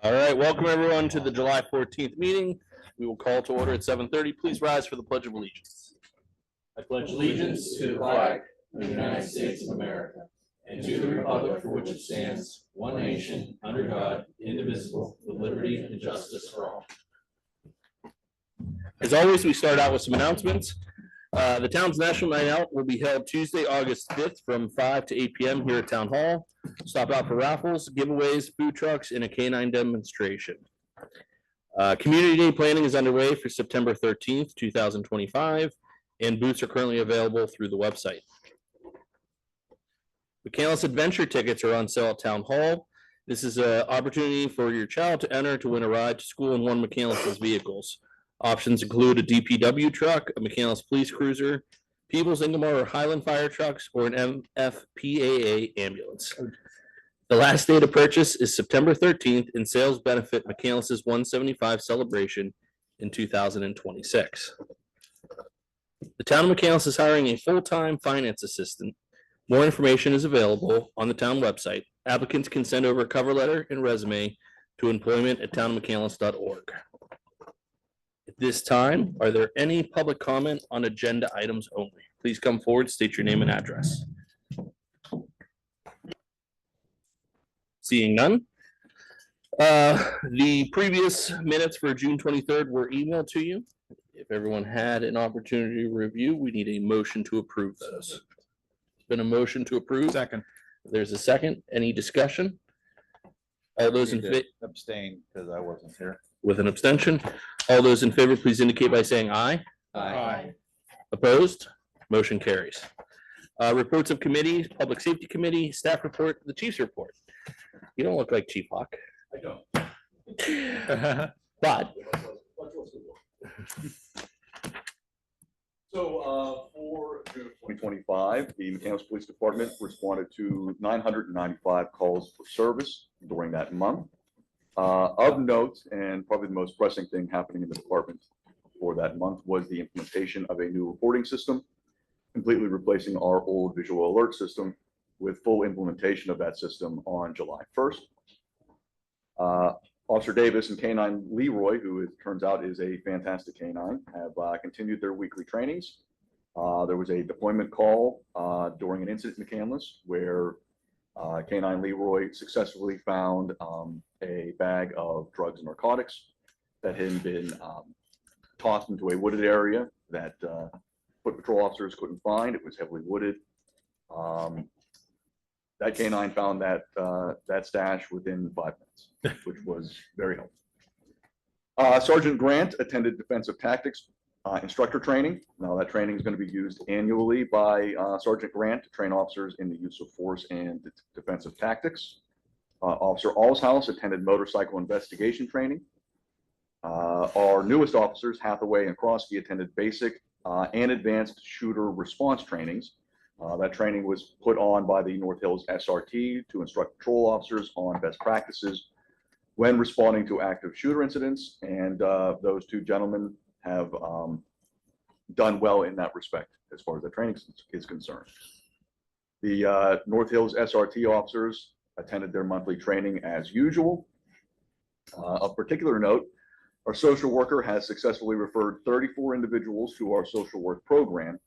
All right, welcome everyone to the July 14th meeting. We will call to order at 7:30. Please rise for the Pledge of Allegiance. I pledge allegiance to the flag of the United States of America and to the republic for which it stands, one nation, under God, indivisible, with liberty and justice for all. As always, we start out with some announcements. The town's National Night Out will be held Tuesday, August 5th from 5 to 8 p.m. here at Town Hall. Stop out for raffles, giveaways, food trucks, and a canine demonstration. Community Day planning is underway for September 13th, 2025, and booths are currently available through the website. McCandless Adventure tickets are on sale at Town Hall. This is an opportunity for your child to enter to win a ride to school in one of McCandless's vehicles. Options include a DPW truck, a McCandless police cruiser, Peoples Ingomar or Highland fire trucks, or an MFPAA ambulance. The last day to purchase is September 13th, and sales benefit McCandless's 175 celebration in 2026. The town of McCandless is hiring a full-time finance assistant. More information is available on the town website. Applicants can send over a cover letter and resume to employment@townofmccandless.org. At this time, are there any public comment on agenda items only? Please come forward, state your name and address. Seeing none. The previous minutes for June 23rd were emailed to you. If everyone had an opportunity to review, we need a motion to approve those. It's been a motion to approve. Second. There's a second. Any discussion? All those in favor? Abstain because I wasn't here. With an abstention. All those in favor, please indicate by saying aye. Aye. Opposed? Motion carries. Reports of committees, Public Safety Committee, staff report, the chief's report. You don't look like Chief Hawk. I don't. But So for June 2025, the McCandless Police Department responded to 995 calls for service during that month. Of note, and probably the most pressing thing happening in the department for that month was the implementation of a new reporting system, completely replacing our old visual alert system with full implementation of that system on July 1st. Officer Davis and Canine Leroy, who it turns out is a fantastic canine, have continued their weekly trainings. There was a deployment call during an incident in McCandless where Canine Leroy successfully found a bag of drugs and narcotics that had been tossed into a wooded area that foot patrol officers couldn't find. It was heavily wooded. That canine found that stash within 5 minutes, which was very helpful. Sergeant Grant attended defensive tactics instructor training. Now that training is going to be used annually by Sergeant Grant to train officers in the use of force and defensive tactics. Officer Allshouse attended motorcycle investigation training. Our newest officers, Hathaway and Crosby, attended basic and advanced shooter response trainings. That training was put on by the North Hills SRT to instruct patrol officers on best practices when responding to active shooter incidents, and those two gentlemen have done well in that respect as far as the training is concerned. The North Hills SRT officers attended their monthly training as usual. Of particular note, our social worker has successfully referred 34 individuals to our social work program.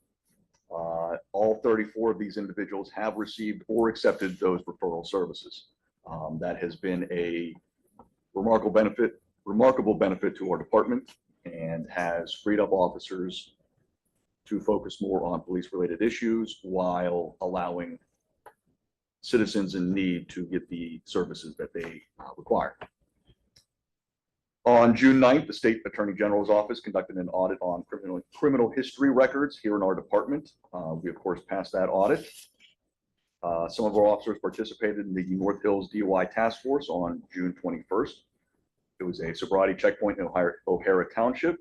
All 34 of these individuals have received or accepted those referral services. That has been a remarkable benefit to our department and has freed up officers to focus more on police-related issues while allowing citizens in need to get the services that they require. On June 9th, the State Attorney General's Office conducted an audit on criminal history records here in our department. We, of course, passed that audit. Some of our officers participated in the North Hills DUI Task Force on June 21st. It was a sobriety checkpoint in O'Hara Township.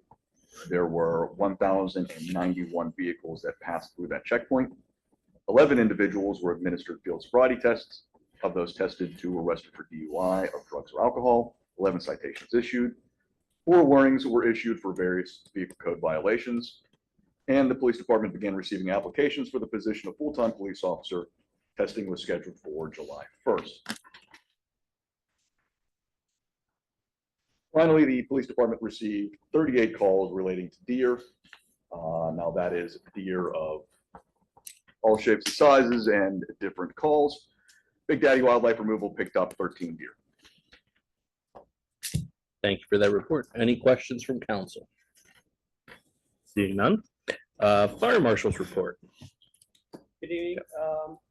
There were 1,091 vehicles that passed through that checkpoint. 11 individuals were administered field sobriety tests. Of those tested, 2 were arrested for DUI of drugs or alcohol. 11 citations issued, 4 warnings were issued for various vehicle code violations, and the police department began receiving applications for the position of full-time police officer. Testing was scheduled for July 1st. Finally, the police department received 38 calls relating to deer. Now that is deer of all shapes and sizes and different calls. Big Daddy Wildlife Removal picked up 13 deer. Thank you for that report. Any questions from council? Seeing none. Fire marshal's report. Good evening.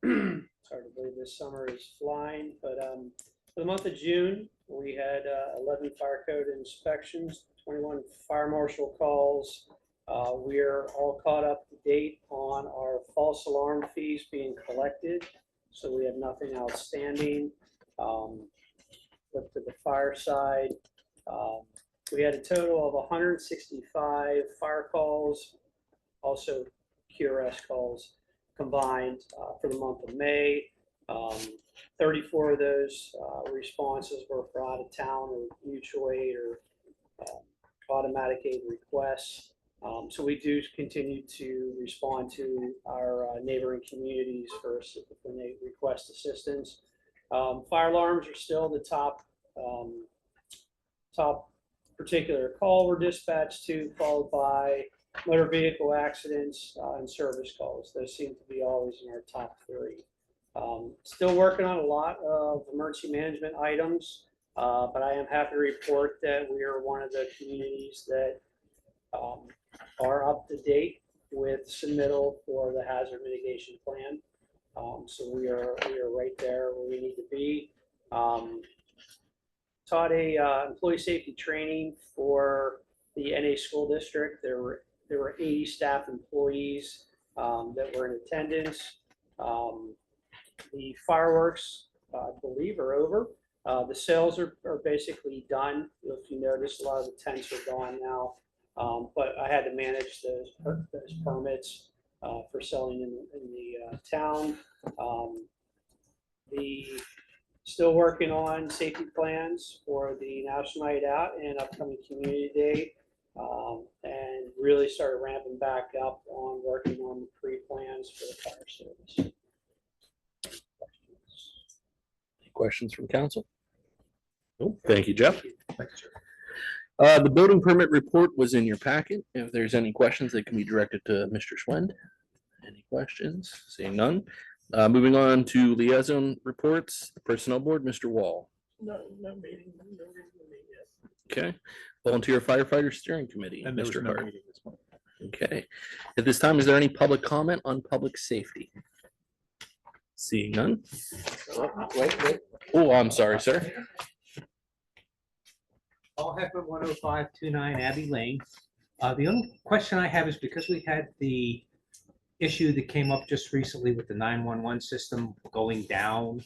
Hard to believe this summer is flying, but for the month of June, we had 11 fire code inspections, 21 fire marshal calls. We are all caught up to date on our false alarm fees being collected, so we have nothing outstanding. Look to the fire side. We had a total of 165 fire calls, also QRS calls combined for the month of May. 34 of those responses were for out of town or mutual aid or automatic aid requests. So we do continue to respond to our neighboring communities first when they request assistance. Fire alarms are still the top particular call we're dispatched to, followed by motor vehicle accidents and service calls. Those seem to be always in our top three. Still working on a lot of emergency management items, but I am happy to report that we are one of the communities that are up to date with submittal for the hazard mitigation plan. So we are right there where we need to be. Taught a employee safety training for the NA school district. There were 80 staff employees that were in attendance. The fireworks, I believe, are over. The sales are basically done. If you notice, a lot of the tents are gone now. But I had to manage those permits for selling in the town. Still working on safety plans for the National Night Out and upcoming Community Day, and really started ramping back up on working on the pre-plans for the fire service. Any questions from council? Nope. Thank you, Jeff. Thank you, sir. The building permit report was in your packet. If there's any questions, they can be directed to Mr. Schwend. Any questions? Seeing none. Moving on to liaison reports, the personnel board, Mr. Wall. No meeting yet. Okay. Volunteer firefighter steering committee, And there was Mr. no Hart. meeting this morning. Okay. At this time, is there any public comment on public safety? Seeing none. Wait. Oh, I'm sorry, sir. Paul Heckman, 10529 Abbey Lane. The only question I have is because we had the issue that came up just recently with the 911 system going down.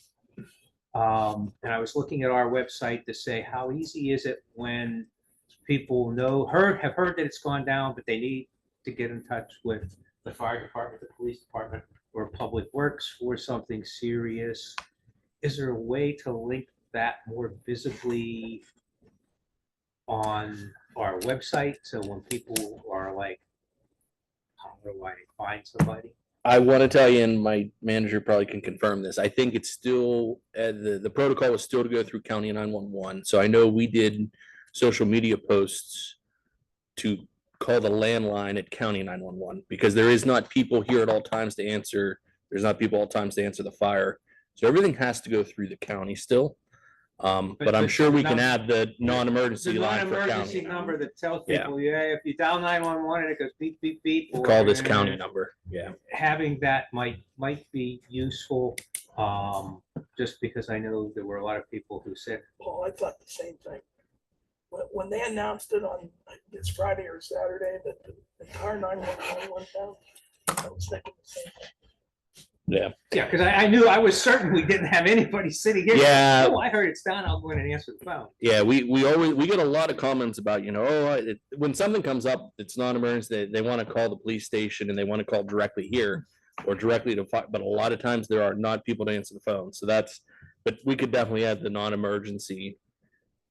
And I was looking at our website to say, how easy is it when people have heard that it's gone down, but they need to get in touch with the fire department, the police department, or public works for something serious? Is there a way to link that more visibly on our website? So when people are like, how do I find somebody? I want to tell you, and my manager probably can confirm this. I think it's still, the protocol is still to go through county 911. So I know we did social media posts to call the landline at county 911 because there is not people here at all times to answer. There's not people all times to answer the fire. So everything has to go through the county still. But I'm sure we can add the non-emergency The line for non-emergency county. number that tells Yeah. people, if you dial 911 and it goes beep, beep, beep. or- Call this county number. Yeah. Having that might be useful, just because I know there were a lot of people who said, Well, I thought the same thing. When they announced it on, I think it's Friday or Saturday, that the entire 911 went down, I was thinking the same thing. Yeah. yeah, because I was certain we didn't have anybody sitting here. Yeah. Oh, I heard it's down, I'll go in and answer the phone. Yeah, we get a lot of comments about, when something comes up, it's non-emergency, they want to call the police station and they want to call directly here or directly to fire, but a lot of times there are not people to answer the phone. So but we could definitely add the non-emergency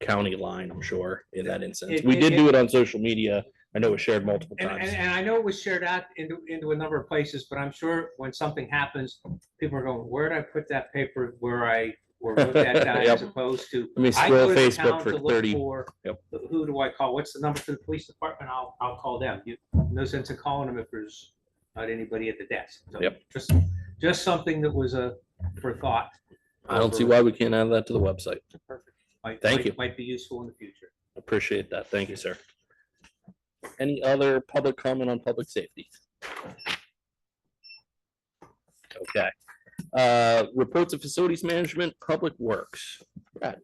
county line, I'm sure, in that instance. We did do it on social media. I know it was shared multiple times. And I know it was shared out into a number of places, but I'm sure when something happens, people are going, where did I put that paper where I or wrote that down as Yep. opposed to. Let me I scroll go to the Facebook town for to look 30. for, Yep. who do I call? What's the number for the police department? I'll call them. No sense in calling them if there's not anybody at the desk. So Yep. Just something that was for thought. I don't see why we can't add that to the website. Perfect. Thank you. Might be useful in the future. Appreciate that. Thank you, sir. Any other public comment on public safety? Okay. Reports of facilities management, public works. Brad.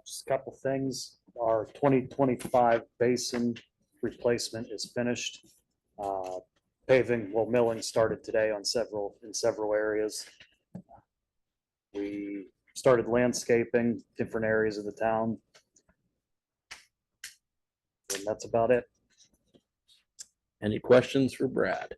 Just a couple things. Our 2025 basin replacement is finished. Paving, well, milling started today in several areas. We started landscaping different areas of the town. And that's about it. Any questions for Brad?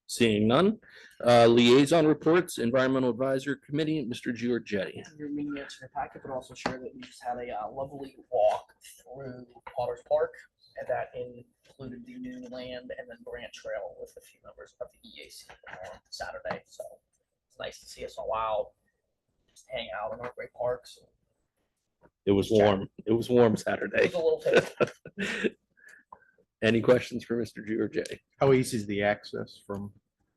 Seeing none. Liaison reports, Environmental Advisor Committee, Mr. Giorgetti. Your meeting minutes in your packet, but also share that we just had a lovely walk through Potter's Park, and that included the new land and then Grant Trail with a few members of the EAC on Saturday. So it's nice to see us in a while, just hang out in our great parks. It was warm. It was warm It Saturday. was a little tasty. Any questions for Mr. Giorgetti? How easy is the access from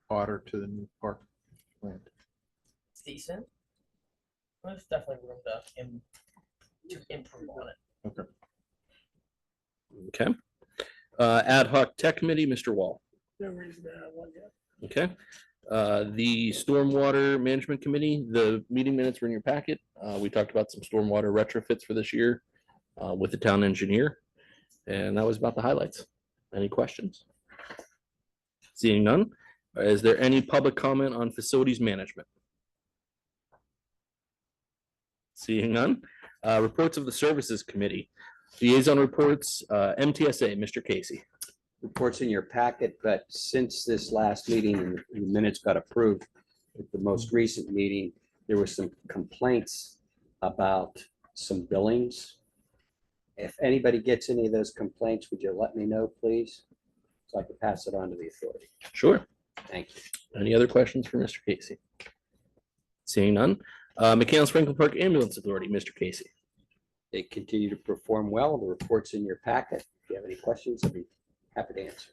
Potter to the new park land? It's decent. There's definitely room to improve on it. Okay. Ad hoc tech committee, Mr. Wall. No reason to have one yet. Okay. The Stormwater Management Committee, the meeting minutes were in your packet. We talked about some stormwater retrofits for this year with the town engineer. And that was about the highlights. Any questions? Seeing none. Is there any public comment on facilities management? Seeing none. Reports of the Services Committee. Liaison reports, MTSA, Mr. Casey. Reports in your packet, but since this last meeting and the minutes got approved, at the most recent meeting, there were some complaints about some billings. If anybody gets any of those complaints, would you let me know, please? So I can pass it on to the authority. Sure. Thank you. Any other questions for Mr. Casey? Seeing none. McAllen Franklin Park Ambulance Authority, Mr. Casey. They continue to perform well. The report's in your packet. If you have any questions, I'll be happy to answer.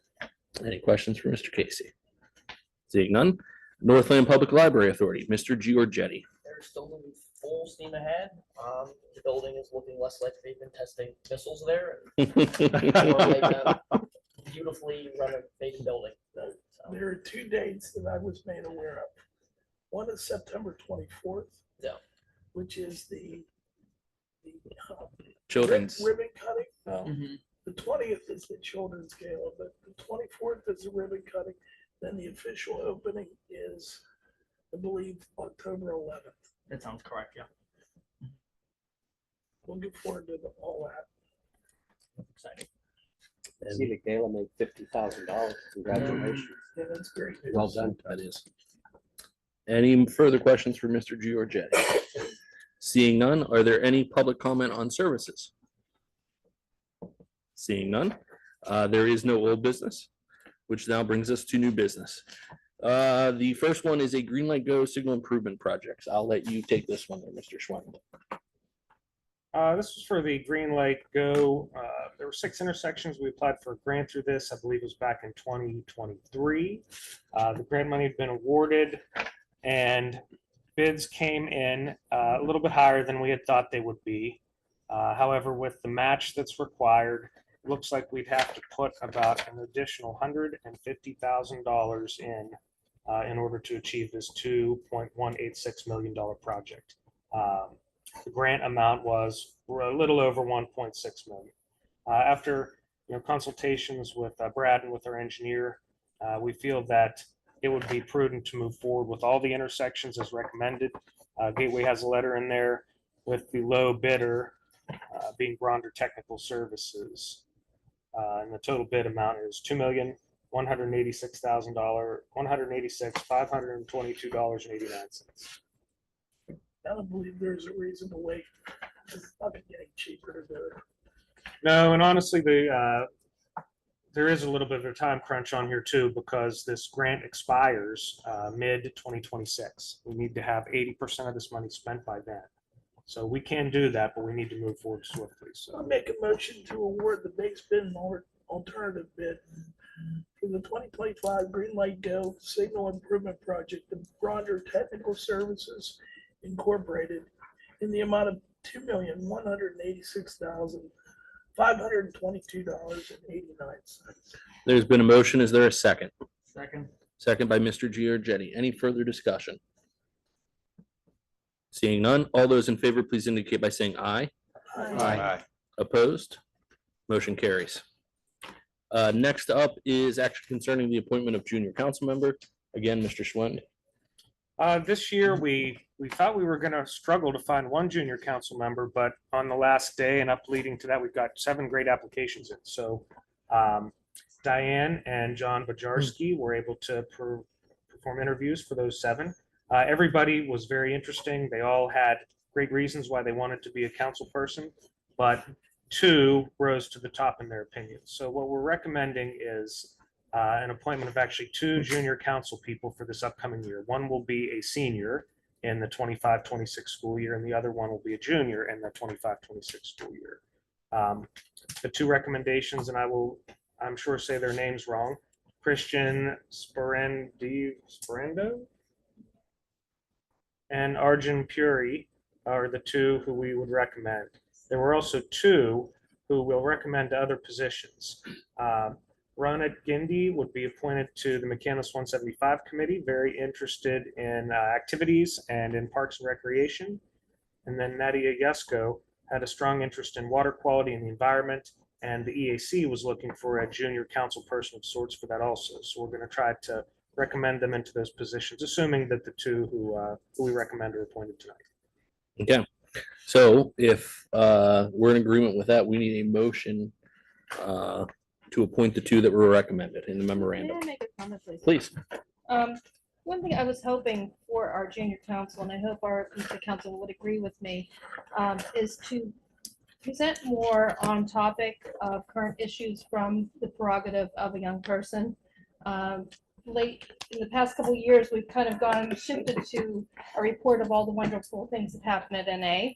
Any questions for Mr. Casey? Seeing none. Northland Public Library Authority, Mr. Giorgetti. They're still moving full steam ahead. The building is looking less like they've been testing missiles there. Beautifully renovated building. So, There are two dates that I was made aware of. One is September 24th. Yeah. Which is the Children's. ribbon cutting. mhm. The 20th is the children's gala, but the 24th is the ribbon cutting. Then the official opening is, I believe, October 11th. That sounds correct, yeah. We'll get forward to all that. Exciting. See, the gala made $50,000. Congratulations. Yeah, that's great. Well done. That is. Any further questions for Mr. Giorgetti? Seeing none, are there any public comment on services? Seeing none, there is no old business, which now brings us to new business. The first one is a Green Light Go signal improvement projects. I'll let you take this one, there, Mr. Schwank. This was for the Green Light Go. There were 6 intersections. We applied for a grant through this. I believe it was back in 2023. The grant money had been awarded and bids came in a little bit higher than we had thought they would be. However, with the match that's required, it looks like we'd have to put about an additional $150,000 in order to achieve this $2.186 million project. The grant amount was a little over 1.6 million. After consultations with Brad and with our engineer, we feel that it would be prudent to move forward with all the intersections as recommended. Gateway has a letter in there with the low bidder being Gronder Technical Services. And the total bid amount is $2,186,522.89. I don't believe there's a reason to wait. It's not getting cheaper to do it. No, and honestly, the there is a little bit of a time crunch on here too, because this grant expires mid 2026. We need to have 80% of this money spent by then. So we can do that, but we need to move forward swiftly. I'll So make a motion to award the base bid and alternative bid for the 2025 Green Light Go Signal Improvement Project to Bronner Technical Services Incorporated in the amount of $2,186,522.89. There's been a motion. Is there a second? Second. Second by Mr. Giorgetti. Any further discussion? Seeing none, all those in favor, please indicate by saying aye. Opposed? Motion carries. Next up is action concerning the appointment of junior council member. Again, Mr. Schwend. this year, we thought we were going to struggle to find one junior council member, but on the last day and up leading to that, we've got 7 great applications in. So Diane and John Bajarski were able to perform interviews for those 7. Everybody was very interesting. They all had great reasons why they wanted to be a council person, but 2 rose to the top in their opinions. So what we're recommending is an appointment of actually 2 junior council people for this upcoming year. One will be a senior in the 25-26 school year, and the other one will be a junior in the 25-26 school year. The 2 recommendations, and I'm sure say their names wrong, Christian Sperando and Arjun Puri are the 2 who we would recommend. There were also 2 who we'll recommend to other positions. Ronit Gindi would be appointed to the McCandless 175 committee, very interested in activities and in parks and recreation. And then Nadia Yasko had a strong interest in water quality and the environment, and the EAC was looking for a junior council person of sorts for that also. So we're going to try to recommend them into those positions, assuming that the 2 who we recommend are appointed tonight. Okay, so if we're in agreement with that, we need a motion to appoint the 2 that were recommended in the memorandum. May I make a comment, please? Please. One thing I was hoping for our junior council, and I hope our Mr. council would agree with me, is to present more on topic of current issues from the prerogative of a young person. Late in the past couple of years, we've kind of shifted to a report of all the wonderful things that happen at NA,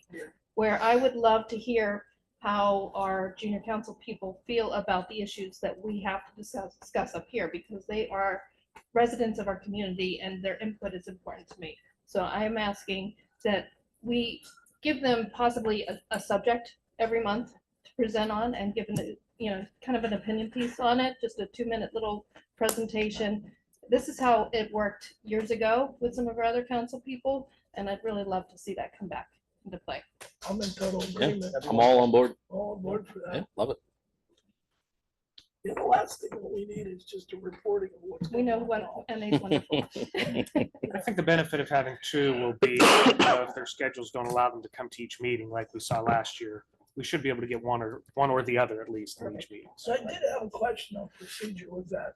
where I would love to hear how our junior council people feel about the issues that we have to discuss up here, because they are residents of our community and their input is important to me. So I'm asking that we give them possibly a subject every month to present on and give them, kind of an opinion piece on it, just a 2-minute little presentation. This is how it worked years ago with some of our other council people, and I'd really love to see that come back into play. I'm in total Yeah, agreement. I'm all on board. All on board for Yeah, that. love it. Yeah, the last thing that we need is just a reporting of what's. We know going when on. NA's wonderful. I think the benefit of having 2 will be, if their schedules don't allow them to come to each meeting like we saw last year, we should be able to get one or the other at least in each meeting. So I did have a question on procedure with that.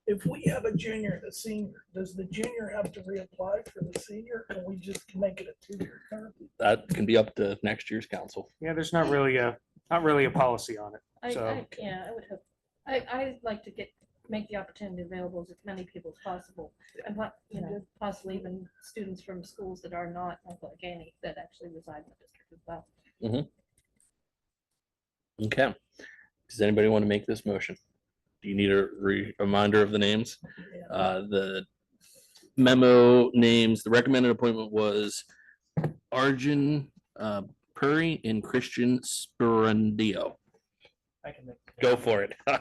If we have a junior and a senior, does the junior have to reapply for the senior? Can we just make it a 2-year term? That can be up to next year's council. Yeah, there's not really a policy on it. So Yeah, I would hope, I'd like to make the opportunity available to as many people as possible. And possibly even students from schools that are not Allegheny that actually reside in the district as well. Okay. Does anybody want to make this motion? Do you need a reminder of the names? The memo names, the recommended appointment was Arjun Puri and Christian Sperandio. I can make. Go for it. I'd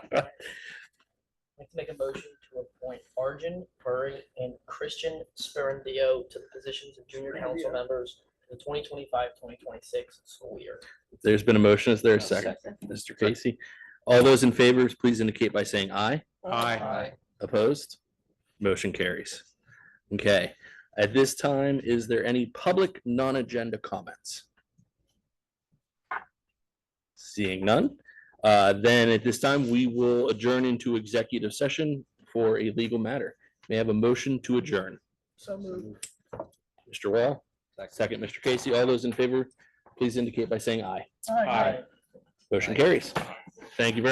like to make a motion to appoint Arjun Puri and Christian Sperandio to the positions of junior council members for the 2025-2026 school year. There's been a motion. Is there a second? Mr. Casey? All those in favor, please indicate by saying aye. Aye. Opposed? Motion carries. Okay. At this time, is there any public non-agenda comments? Seeing none, then at this time, we will adjourn into executive session for a legal matter. May I have a motion to adjourn? So moved. Mr. Wall, second, Mr. Casey. All those in favor, please indicate by saying aye. Aye. Motion carries. Thank you very